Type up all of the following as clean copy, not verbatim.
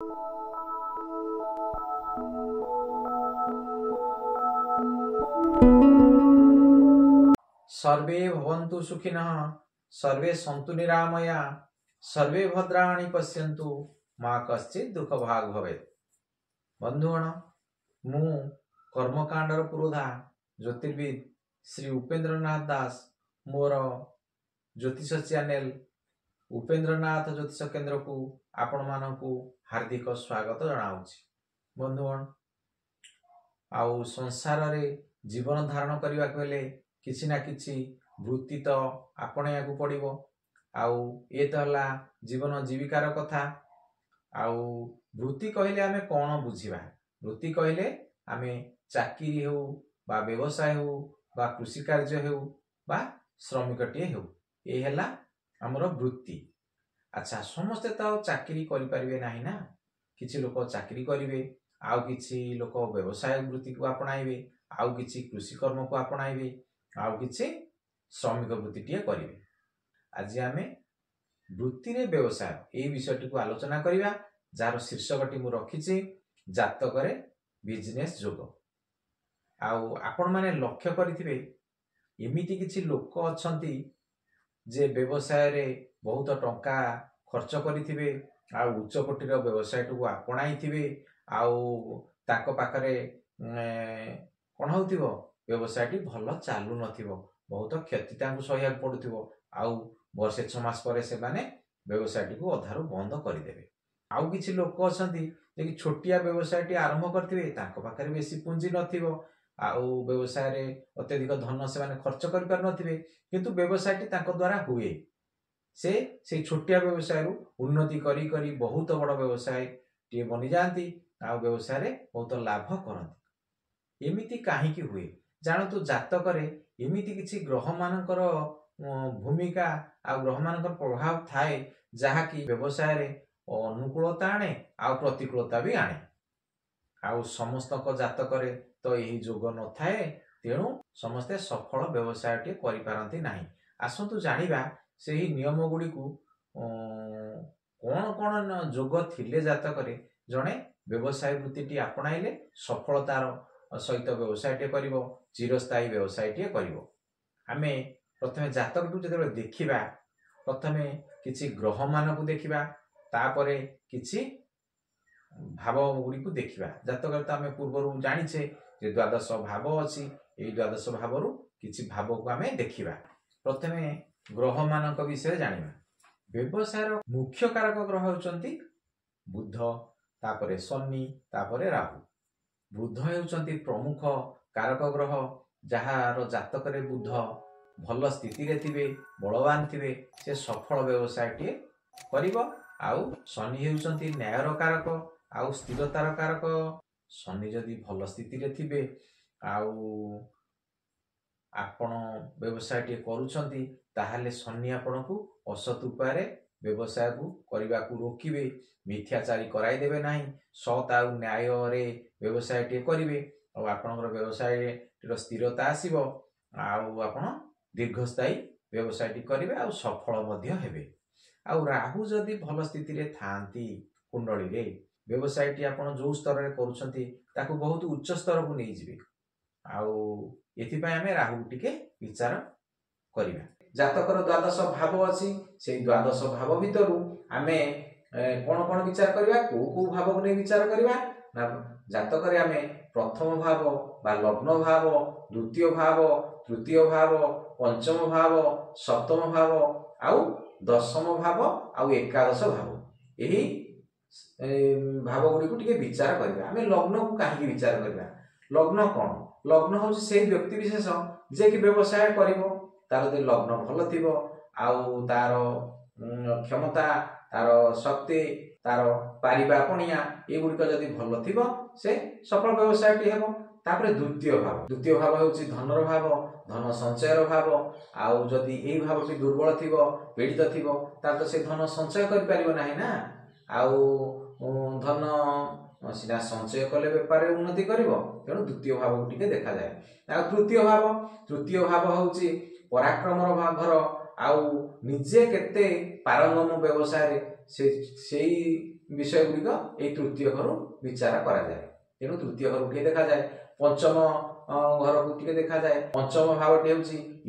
सर्वे भवन्तु सुखिनः, सर्वे सन्तु निरामया, सर्वे भद्राणि पश्यन्तु, मा कश्चित् दुःख भाग भवेत्। बंधुगण, मु कर्मकांडर पुरोधा ज्योतिर्विद श्री उपेन्द्रनाथ दास मोर ज्योतिष चैनल उपेन्द्रनाथ ज्योतिष केन्द्र को आपण मानकु हार्दिक स्वागत जनाऊँगी। बंधुगण, आउ संसार रे जीवन धारण करने बेले किसी ना किसी वृत्ति तो आपणया को पड़ो। आउ ये तो हला जीवन जीविकार कथा। आउ वृत्ति कहले आमे कौन बुझिबा? वृत्ति कहले आमे चाकरी हो बा व्यवसाय हो बा कृषि कार्य हो बा श्रमिकटे हो, ये हला हमर वृत्ति। अच्छा, समस्ते तो चाकरी करि परिबे नाही ना। किछि लोक चाकरी करिवे, आउ किछि लोक व्यवसाय वृत्ति को अपनाइबे, आउ किछि कृषि कर्म को अपनाइबे, आउ किछि श्रमिक वृत्तिटिए करिवे। आज आमे वृत्ति रे व्यवसाय ए विषयटी को आलोचना करिवा, जार शीर्षकटी मु रखिछि जातकरे बिजनेस जोग। आउ आपण माने लक्ष्य करिथिबे एमिति किछि लोक अछंती जे व्यवसाय रे बहुत टंका खर्च करिथिबे, आउ उच्च कोटीर व्यवसाय को अपनाइथिबे, आउ ताको पाखरे कोन होउथिबो व्यवसायटी भल चालू नथिबो, बहुत क्षति तांकु सह्या पडुथिबो। आउ वर्षे 6 मास परे से माने व्यवसायटी को अधारु बंद करिदेबे। आउ किछि लोक अछंती जे छोटिया व्यवसायटी आरंभ करथिबे, तांको पाखरे बेसी पुंजी नथिबो, आउ व्यवसाय रे अत्यधिक धन से माने खर्च करि पार नथिबे, किंतु व्यवसायटी तांको द्वारा हुए। से छोटिया व्यवसाय रु उन्नति करी करी बहुत बड़ व्यवसाय टे बनि जांती, आउ व्यवसाय रे बहुत लाभ करंती। एमिति काहे कि हुए जानतु? जातकरे एमिति किछि ग्रह मानकर भूमिका आ ग्रह मानकर प्रभाव थाए, जहा कि व्यवसाय रे अनुकूलता आने आ प्रतिकूलता भी आने। आउ समस्त को जातकरे तो यही जोग न थाए, तेणु समस्ते सफल व्यवसाय टे करि पारंती नाही। आसंतु जानिबा सेही नियम गुडी को कोन कोन जोग थिले जातकरे जणे व्यवसाय वृत्तिटी अपनाइले सफलतार सहित व्यवसाय टे करिवो, चिरस्थायी व्यवसाय टे करिवो। आमे प्रथमे जातक टू जते देखिबा, प्रथमे किछि ग्रह मान को देखिबा, तापरे किछि भाव गुडी को देखिबा। जातक तो आमे पूर्वरु जानिछे जे द्वादश भाव अछि, एई द्वादश भावरु किछि भाव को आमे देखिबा। प्रथमे ग्रह मानक विषय जानिबा। व्यवसायर मुख्य कारक ग्रह होचंती बुध, तापरे शनि, तापरे राहु। बुध हेउचंती प्रमुख कारक ग्रह, जहार जातकरे बुध भल स्थिति रे थिबे, बलवान थिबे, से सफल व्यवसाय टे करिवो। आउ शनि हेउचंती न्यायर कारक आउ स्थिरतार कारक। शनि जदि भल स्थिति रे थिबे, आउ आपण व्यवसाय टे करूछंती, ताहाले शनि आपण को असत उपाय व्यवसाय को करबा को रोकिबे, मिथ्याचारी कराई देबे नाही, सत आ न्याय रे व्यवसाय टे करिवे, आ आपनकर व्यवसाय रो स्थिरता आसीबो, आउ आपण दीर्घस्थायी व्यवसाय टी करिवे, आ सफल मध्य हेबे। आउ राहु जदि भल स्थिति रे थांती कुंडली रे, व्यवसाय टी आपण जो स्तर रे करूछंती ताकू बहुत उच्च स्तर को नै जिवे। आउ एथि पय हमें राहु टिके विचार करिवा। जातकर द्वादश भाव अछि, से द्वादश भाव भितरु हमें कोन कोन विचार करिवा, को भाव को नै विचार करिवा ना। जातक रे हमें प्रथम भाव बा लग्न भाव, द्वितीय भाव, तृतीय भाव, पंचम भाव, सप्तम भाव, आउ दशम भाव, आउ एकादश भाव, यही भाव गुडी को टिके विचार करिवा। हमें लग्न को काहे विचार करिवा? लग्न कोन? लग्न होछि से व्यक्ति विशेष जे कि व्यवसाय करिवो, तार जदि लग्न भल थिबो, आउ तार क्षमता, तार शक्ति, तार पारिबा पणिया ए गुडी जदि भल थिबो, से सफल व्यवसाय टी हेबो। तापरे द्वितीय भाव होछि धनर भाव, धन संचयर भाव। आउ जदि एई भावटी दुर्बल थिबो, पीड़ित थिबो, तार तो से धन संचय करि परिबो नाही ना। आउ धन सीधा संचय कले बेपार उन्नति करिवो, तेणु द्वितीय भाव को टिके देखा जाए। आ तृतीय भाव होछि पराक्रमर भावर, आउ निजे केते पारंगम व्यवसाय रे, सेई विषय गुड़िक ये तृतीय घर विचार करा जाए। तेणु तृतीय घर टे देखा जाए। पंचम घर को टे देखा जाए। पंचम भावटी हूँ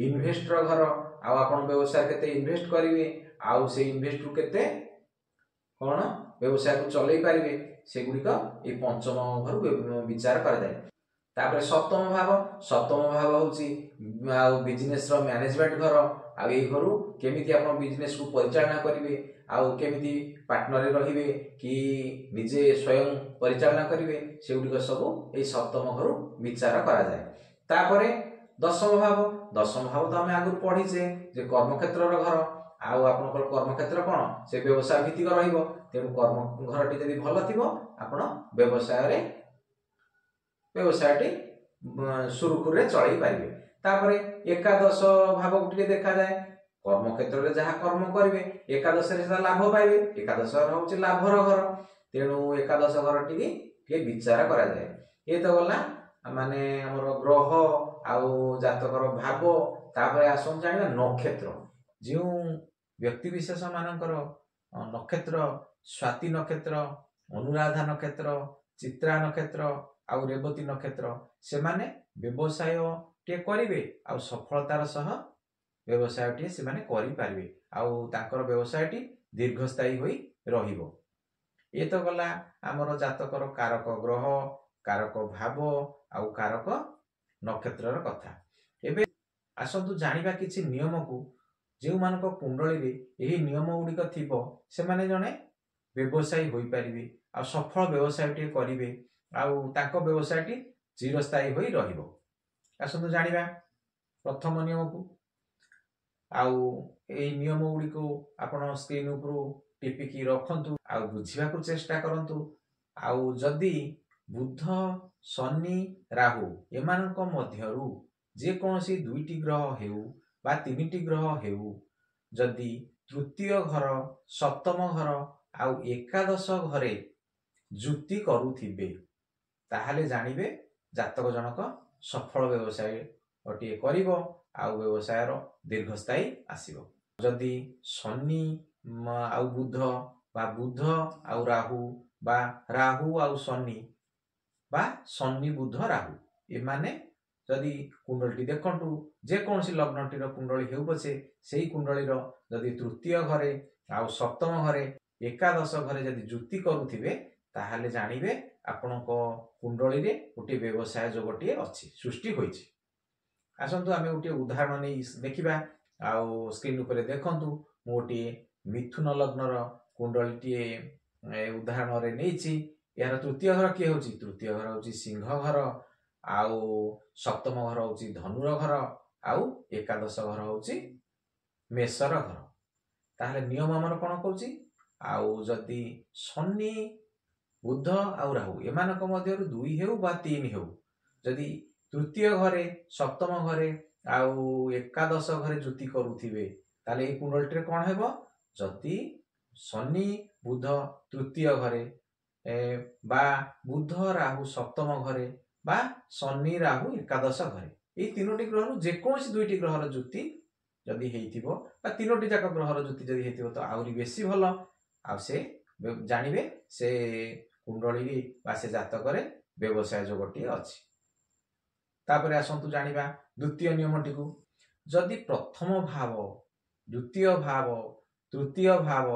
इन्वेस्टर घर। आपण व्यवसाय केते इन्वेस्ट करेंगे आउ से इन्वेस्ट रु केते कौन व्यवसाय को चलई पारे से गुड़िक ये पंचम घर विचार करा जाए। तापर सप्तम भाव हूँ बिजनेस मैनेजमेंट घर। आउ ये घर केमिति आपण बिजनेस को परिचालना करेंगे आउ केमिति पार्टनर रहिबे कि निजे स्वयं परिचालना करेंगे से गुड़िक सब ये सप्तम घर विचार करा जाए। तापर दशम भाव तो आम आगु पढ़ीचे जे कर्मक्षेत्र घर। आउ आपनकर कर्मक्षेत्र कौन से व्यवसाय भित्तिक रहिबो। तेणु कर्म घरटी जदि भल थिबो आपण व्यवसायटी सुरुखुरे चलई पारे। तापर एकादश भाव को देखा जाए। कर्मक्षेत्र में जहाँ कर्म करेंगे एकादश लाभ पाइबे। एकादश हूँ लाभर घर। तेणु एकादश घर टी विचार करा जाए। ये तो गला माने हमर ग्रह आउ जातकर भाव। तापर आसम जानिबा नक्षत्र। जो व्यक्ति विशेष मानकर नक्षत्र स्वाति नक्षत्र, अनुराधा नक्षत्र, चित्रा नक्षत्र आउ रेवती नक्षत्र से माने व्यवसाय टे करिवे आउ सफलतार सह व्यवसाय टे से माने करि पारिबे आउ तांकर व्यवसाय टी दीर्घस्थायी होई रहिबो। ये तो गला आमर जातकर कारक ग्रह, कारक भाव आउ कारक नक्षत्रर कथा। एबे आसंतु जानिबा किछि नियम को जो मानक कुंडली रे एही नियम गुड़िक थिबो से माने जने व्यवसायी होई पारिबे आ सफल व्यवसाय टे करिवे आउ ताको व्यवसाय टी चिरस्थायी होई रहिबो। आसंतु जानिबा प्रथम नियम को। आउ एही नियम गुड़िक आपण स्क्रीन उपर टिपिकी रखंतु आउ बुझिबाकू चेष्टा करंतु। आउ जदि बुध, शनि, राहु एमानक मध्यरु जे कोनसी दुईटी ग्रह हेउ बा तीनिटी ग्रह हेउ जदि तृतीय घर, सप्तम घर आउ एकादश घरे जुक्ति करुथिबे ताहाले जानिबे जातक जनक सफल व्यवसाय गोटे करिवो आउ व्यवसायर दीर्घस्थायी आसीबो। जदि शनि आउ बुध बा बुध आउ राहु बा राहु आउ शनि बा शनि बुध राहु एमाने जदि कुंडली देखंतु जे कोनसी लग्नटीर कुंडली हेउ पछे सेही कुंडलीर जदि तृतीय घरे आउ सप्तम घरे एकादश घरे जदि जुक्ति करुथिबे ताहाले जानिबे आपणको कुंडली रे गोटे व्यवसाय जोगटी अछि सृष्टि होइछि। आसंतु आमे गोटे उदाहरण नै देखिबा। आउ स्क्रीन ऊपर देखंतु मो गोटे मिथुन लग्नर कुंडलीटी उदाहरण रे नैछि। यार तृतीय घर किए होछि? तृतीय घर होछि सिंह घर आउ सप्तम घर होछि धनुर घर आउ एकादश घर होछि मेषर घर। ताहले नियम हमर कोन कहउछि? आउ जदि शनि, बुध आउ राहु एमानक मध्यरु दुई हेउ बा तीन हेउ जदि तृतीय घरे, सप्तम घरे आउ एकादश घरे जुति करुथिबे ताले ए कुंडलीटे कोन हेबो? जदि शनि बुध तृतीय घरे बा बुध राहु सप्तम घरे बा शनि राहु एकादश घरे ए तीनोटी ग्रह जेकोसी दुईटी ग्रहर जुति जदि हेइथिबो बा तीनोटी जाक ग्रहर जुति जदि हेइथिबो तो आउरी बेसी भलो। आ से जानिबे से कुंडली बा से जातकरे व्यवसाय जोगटी अछि। तापरे आसंतु जानिबा द्वितीय नियमटी को। जदि प्रथम भाव, द्वितीय भाव, तृतीय भाव,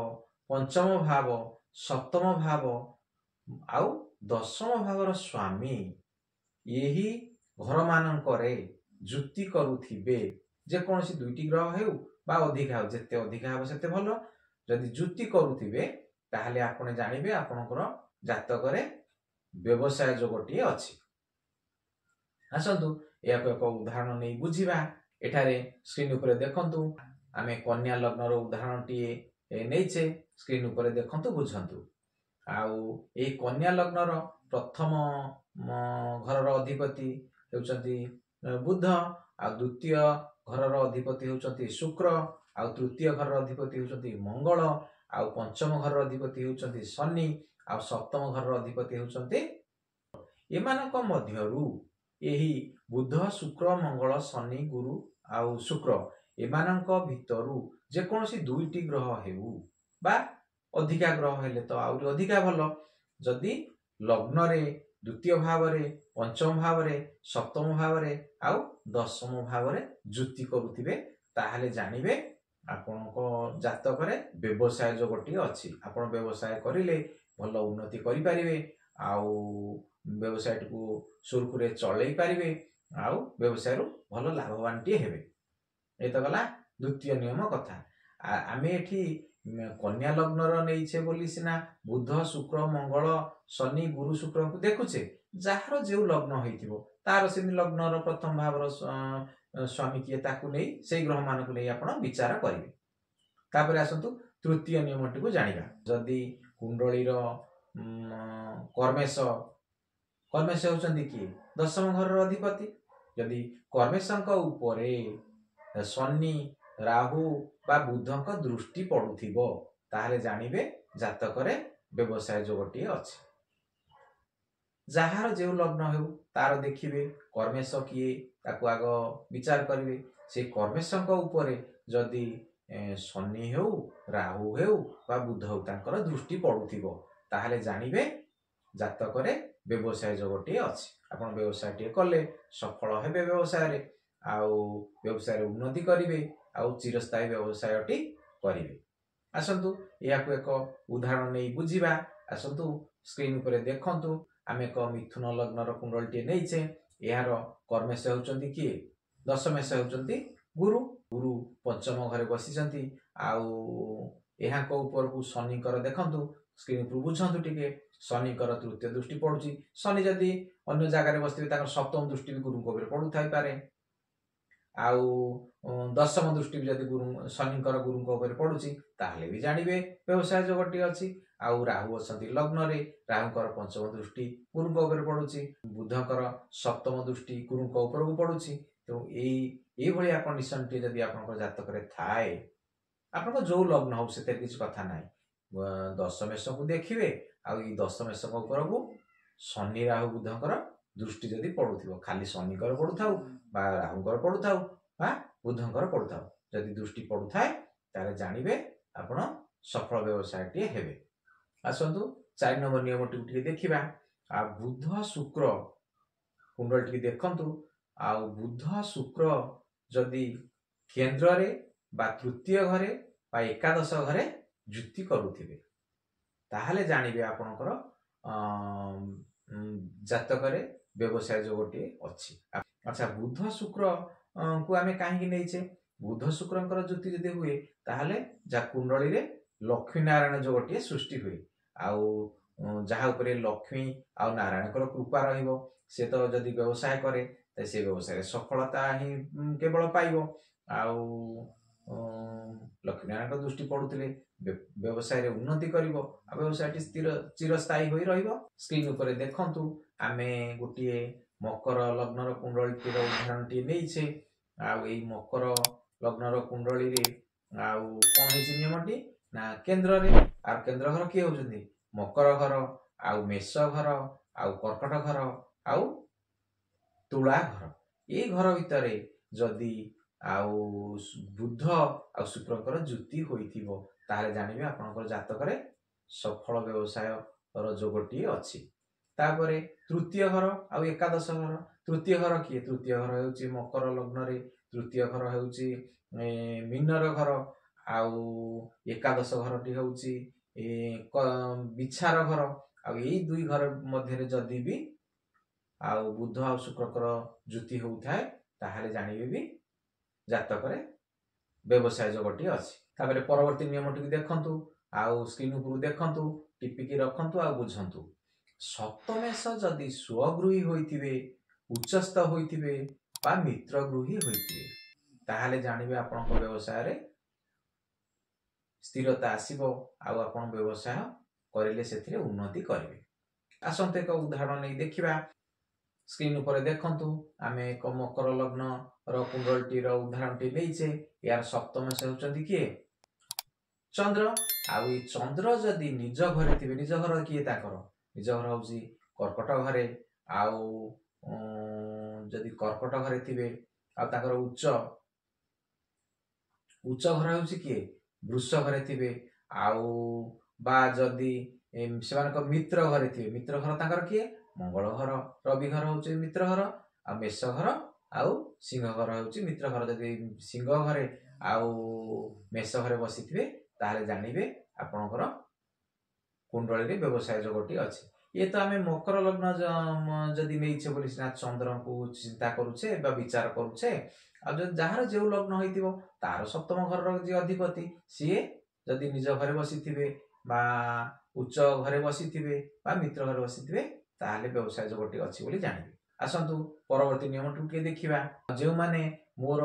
पंचम भाव, सप्तम भाव आउ दशम भावर स्वामी यही घर मानकरे जुक्ति करुथिबे जे कोनसी दुईटी ग्रह हेउ बा अधिका हो जेते अधिका हो सेते भलो। जदि जुक्ति करुथिबे ताहले आपण जानिबे आपणकर जातकरे व्यवसाय जोगटी अछि। आसंतु याको एक उदाहरण नै बुझिबा। एठारे स्क्रीन ऊपर देखंतु आमे कन्या लग्नर उदाहरणटी नैचे स्क्रीन ऊपर देखंतु बुझंतु। आउ ए कन्या लग्नर प्रथम घरर अधिपति हेउचंती बुध आ द्वितीय घरर अधिपति हेउचंती शुक्र आ तृतीय घरर अधिपति हेउचंती मंगल आ पंचम घरर अधिपति हेउचंती शनि आ सप्तम घरर अधिपति हेउचंती। एमानक मध्यरु एही बुध, शुक्र, मंगल, शनि, गुरु आउ शुक्र एमानक भितरु जे कोनसी दुईटी ग्रह हेउ बा अधिका ग्रह हेले तो आउरी अधिका भल जदि लग्न रे द्वितीय भाव रे पंचम भाव रे सप्तम भाव रे आउ दशम भाव रे जुति करुथिबे ताहले जानिबे आपनको जातक रे व्यवसाय जो गोटी अछि आपण व्यवसाय करिले भल उन्नति करि परिबे आउ व्यवसाय को सुरखुरे चलई पारिबे आउ व्यवसाय रु भल लाभवान टी हेबे ए तो गला द्वितीय नियम कथा आमे एठी कन्या लग्न रो नैछे बोली सिना बुध शुक्र मंगल शनि गुरु शुक्र को देखुचे जार जो लग्न होइथिबो तार सिनि लग्न रो प्रथम भाव रो स्वामी किए ताकू नै सेई ग्रह मान को नै आपण विचार करिवे तापर आसंतु तृतीय नियमटी को जानिबा जदि कुंडली रो कर्मेश कर्मेश होचंदी कि दशम घर रो अधिपति यदि कर्मेशंक उपरे शनि राहु बा बुधंक दृष्टि पड़ुथिबो ताहले जानिबे जातक रे व्यवसाय जो गोटी अछि जहार जो लग्न हेउ तार देखिबे कर्मेश किए ताकू आग विचार करिवे से कर्मेशंक उपरे जदि शनि हेउ राहु हेउ बा बुध हेउ तांकर दृष्टि पड़ुथिबो ताहले जानिबे जातक रे व्यवसाय जो गोटी अछि आपण व्यवसाय टे कले सफल हेबे व्यवसाय रे आउ व्यवसाय रे उन्नति करिवे आउ चिरस्थायी व्यवसाय टी करिवे आसंतु या को एक उदाहरण नै बुझिबा आसंतु स्क्रीन पर देखंतु आमे एक मिथुन लग्न रो कुंडल टी नैछे यार कर्मेश होचंती कि दशमेश होचंती गुरु गुरु पंचम घरे बसिचंती आउ यहाँ को ऊपर को शनि कर देखंतु स्क्रीन पर बुझंतु टिके शनि कर तृतीय दृष्टि पड़ुची शनि जदि अन्य जगह बसते ताकर सप्तम दृष्टि भी गुरु को पड़ु थाई पारे आउ दशम दृष्टि भी जदि गुरु शनि कर गुरु को पड़ुची ताहले भी जानिबे व्यवसाय जो गोटी अछि आउ राहु असंती लग्न रे राहु कर पंचम दृष्टि गुरु को पड़ुची बुध कर सप्तम दृष्टि गुरु को ऊपर को पड़ुची तो एई भलिया कंडीशन टी जदि आपन जातक रे थाए आपन जो लग्न हो सेते किछ कथा नाही दशमेश को देखिबे आ दशमेश को ऊपर को शनि राहु बुधकर दृष्टि जदि पड़ुथिबो खाली शनि कर पड़ुथाउ बा राहु कर पड़ुथाउ बा बुधकर पड़ुथाउ जदि दृष्टि पड़ुथाए तारे जानिबे आपण सफल व्यवसाय टी हेबे आसंतु 4 नंबर नियम टी देखिबा आ बुध शुक्र कुंडल टी देखंतु आ बुध शुक्र जदि केंद्र रे बा तृतीय घरे बा एकादश घरे जुति करुथिबे ताहले जानिबे आपनकर जातक रे व्यवसाय जो गोटे अछि अच्छा बुध शुक्र को आमे काहे नैछे बुध शुक्रंकर जुति जदि हुए ताहले जा कुंडली रे लक्ष्मी नारायण जो गोटे सृष्टि हुए आउ जहा उपरे लक्ष्मी आउ नारायण कर कृपा रहिबो से तो जदि व्यवसाय करे त से व्यवसाय सफलता ही केवल पाइबो आउ लक्ष्मी नारायण दृष्टि पड़ुथिले व्यवसाय रे उन्नति करिवो आ व्यवसाय टी स्थिर चिरस्थायी होई रहिबो स्क्रीन ऊपर देखंतु आमे गोटिए मकर लग्न रो कुंडली टी रो उदाहरण टी नैछे आउ एई मकर लग्न रो कुंडली रे आउ कोन हेछि नियमटी ना केंद्र रे आ केंद्र घर के होजंदी मकर घर आउ मेष घर आउ कर्कट घर आउ तुला घर ए घर भितरे जदि आउ बुध आउ शुक्रकर जुति होइथिबो ताले जानिबे आपनकर जातक रे सफल व्यवसाय रो जोगटी अछि तापरे तृतीय घर आउ एकादश घर तृतीय घर किए तृतीय घर हेउची मकर लग्न रे तृतीय घर हेउची मीनर घर आउ एकादश घर टी हेउची विचार घर आउ एई दुई घर मध्य रे जदि भी आउ बुध आउ शुक्रकर जुति होउथाय ताहाले जानिबे भी जातक रे व्यवसाय जगटी अछि तापरे परवर्ती नियम टी देखंतु आउ स्क्रीन ऊपर देखंतु टिपिकी रखंतु आ बुझंतु सप्तमेश जदि स्वगृही होइथिबे उच्चस्थ होइथिबे बा मित्र गृही होइथिबे ताहाले जानिबे आपन को व्यवसाय रे स्थिरता आसीबो आउ आपन व्यवसाय करिले सेथिरे उन्नति करिवे आसंते एक उदाहरण नै देखिबा स्क्रीन ऊपर देखंतु आमे एक मकर लग्न रो कुंडल टी रो उदाहरण टी नैछे यार सप्तमेश होचंदी किए चंद्र आउ ई चंद्र जदि निज घरे थिबे निज घर किए ताकर निज घर होउची कर्कट घरे आउ जदि कर्कट घरे थिबे आ ताकर उच्च उच्च घर होउची किए वृष घरे थिबे आउ बा जदि सेमानक मित्र घरे थे मित्र घर तांकर किए मंगल घर रवि घर हूँ मित्र घर आ मेष घर आउ सिंह घर हूँ मित्र घर जदि सिंह घरे आउ मेष घरे बसी थे ताहले जानिबे आपणकर कुंडली व्यवसाय जोगटी अच्छी ये तो आम मकर लग्न जदि नहीं बोली सिना चंद्र को चिंता करुचे विचार करुचे जार जो लग्न हो तार सप्तम घर जी अधिपति सी जदि निज घरे बसी बा उच्च घरे बसी बा मित्र घरे बसी ताहले व्यवसाय जोगटी अच्छी बोली जानबे। आसतु परवर्ती नियम टू देखा जो माने मोर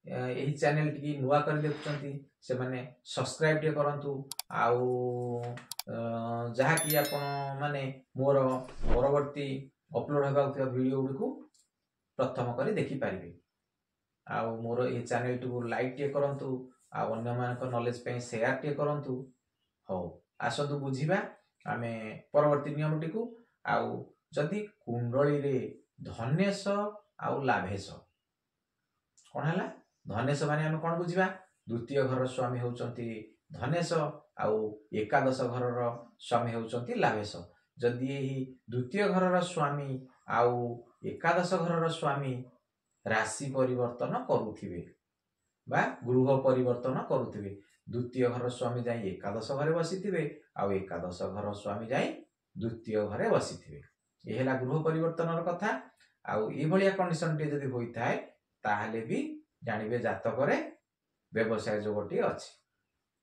यही चैनल टी नुआ कर देखुंती से माने सब्सक्राइब टे करंतु आउ जहा कि आपण माने मोर परवर्ती अपलोड होगा वीडियो गुडी प्रथम करी देखि पारिबे आउ मोर ये चैनल टी लाइक टे करंतु आ अन्य मान नॉलेज पे शेयर टे करंतु। हो आसतु बुझिबा आमे परवर्ती नियम टी को आउ जदि कुंडली रे धनेश आउ लाभेश कौन है धनेश माने आम कौन बुझा द्वितीय घर स्वामी होउचंती धनेश आउ एकादश घर स्वामी होउचंती लाभेश जदि यही द्वितीय घर स्वामी आउ एकादश घर स्वामी राशि परिवर्तन करुथिबे बा गृह परिवर्तन करुथिबे द्वितीय घर स्वामी जाई एकादश घरे बसीथिबे आउ एकादश घर स्वामी जाई द्वितीय घरे बसीथिबे ये हैला गृह परिवर्तन कथा आउ ए भलिया कंडीशन टे जदि होई थाए ताहले भी जानिबे जातक रे व्यवसाय जोगटी अछि।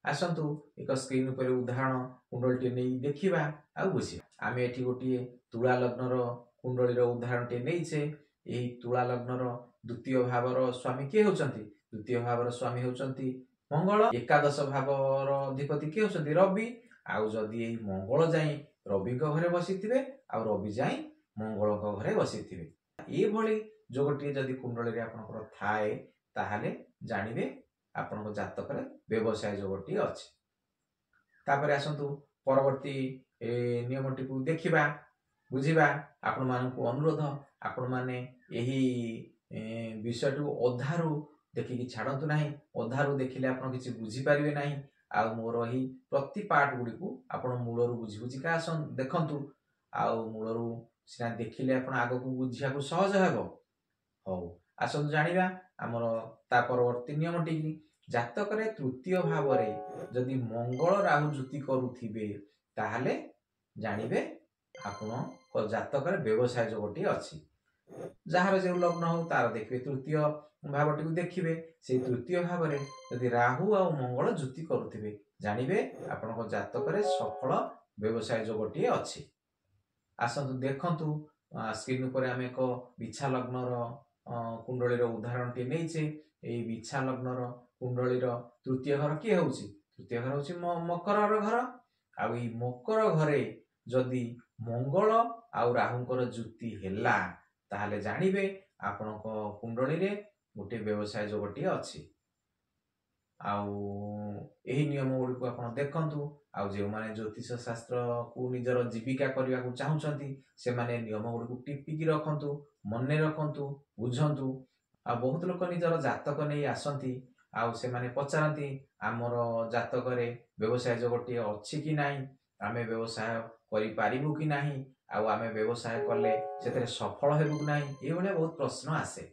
आसंतु एक स्क्रीन पर उदाहरण कुंडली टे नै देखिबा आ बुझिबा आमे एठी गोटी तुला लग्नर कुंडली रो उदाहरण टे नै छे एही तुला लग्नर द्वितीय भावर स्वामी के होचंती द्वितीय भावर स्वामी होचंती मंगल एकादश भावर अधिपति के होचंती रवि आउ जदि एही मंगल जाई रवि घरे बसीथिबे आ रवि जाई मंगल घरे बसीथिबे ए भली जोगटी जदि कुंडली रे आपनकर थाए ताहले जानिबे आपनक जातक रे व्यवसाय जोगटी अछि। तापर आसंतु परवर्ती नियमटी को देखिबा बुझिबा आपण मानकु अनुरोध आपण माने एही विषय टू अधारू देखिकी छाड़तु नाही अधारू देखिले आपण किछि बुझी पारिबे नाही आ मोर ही प्रति पार्ट गुडी को आपण मूलरू बुझी बुझी का आसन देखंतु आ मूलरू सिना देखिले आपण आगो को बुझिया को सहज हेबो। हो आसन जानिबा हमर ता परवर्ती नियमटी जातक रे तृतीय भाव रे जदि मंगल राहु जुति करूथिबे ताहले जानिबे आपण को जातक रे व्यवसाय जोगटी अछि जार जो लग्न हो तार देखिबे तृतीय भावटी को देखिबे से तृतीय भाव रे यदि राहु आ मंगल जुति करूथिबे जानिबे आपण को जातक रे सफल व्यवसाय जोगटी अछि। आसंतु देखंतु स्क्रीन पर आमे को बिछा लग्नर कुंडली रो उदाहरण टी नैचे एई बिछा लग्नर कुंडली रो तृतीय घर के होउची तृतीय घर होउची मकर घर आ ई मकर घरे जदि मंगल आउ राहुंकर जुति हेला ताहले जानिबे आपनक कुंडली रे गोटे व्यवसाय जोगटी अछि। आउ एही नियम गुडी को आपण देखंतु आउ जे माने ज्योतिष शास्त्र को निजर जीविका करबा को चाहुचंती से माने नियम गुडी को टिपिकी रखंतु मन्ने रखंतु बुझंतु आ बहुत लोक निजर जातक नै आसंती आउ से माने पचारंती आमर जातक रे व्यवसाय जोगटी अछि कि नाही आमे व्यवसाय करि पारिबु कि नाही आउ आमे व्यवसाय कले सेतरे सफल हेबु कि नाही ए भलिया बहुत प्रश्न आसे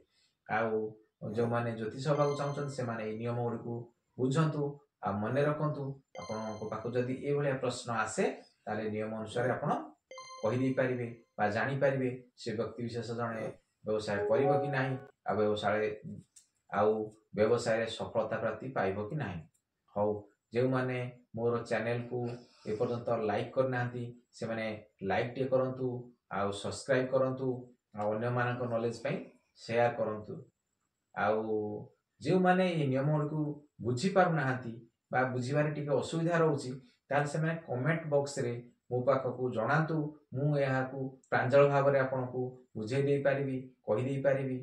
आउ जो माने ज्योतिष हबा को चाहुचंती से माने नियम गुडी को बुझंतु आ मने रखंतु आपनको पाखु जदि ए भलिया प्रश्न आसे ताले नियम अनुसार आपण कहि दै पारिबे बा जानि पारिबे से व्यक्ति विशेष जणे व्यवसाय करिवो कि नाही आउ व्यवसाय रे सफलता प्राप्ति पाइबो कि नाही। हो जे माने मोर चैनल को ए पर्यंत लाइक कर नांती से माने लाइक टे करंतु आउ सब्सक्राइब करंतु आ अन्य मानक नॉलेज पई शेयर करंतु आउ जे माने ए नियम को बुझी पारु नांती बा बुझीबारे टिके असुविधा रहउची ताल से माने कमेंट बॉक्स रे मो पाखकु जणांतु मु एहा को प्रांजल भाव रे आपन को बुझे दे पारिबी कहि दे पारिबी।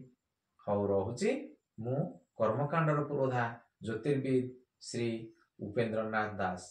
हौ रहुची मु कर्मकांडर पुरोधा ज्योतिर्विद श्री उपेंद्रनाथ दास।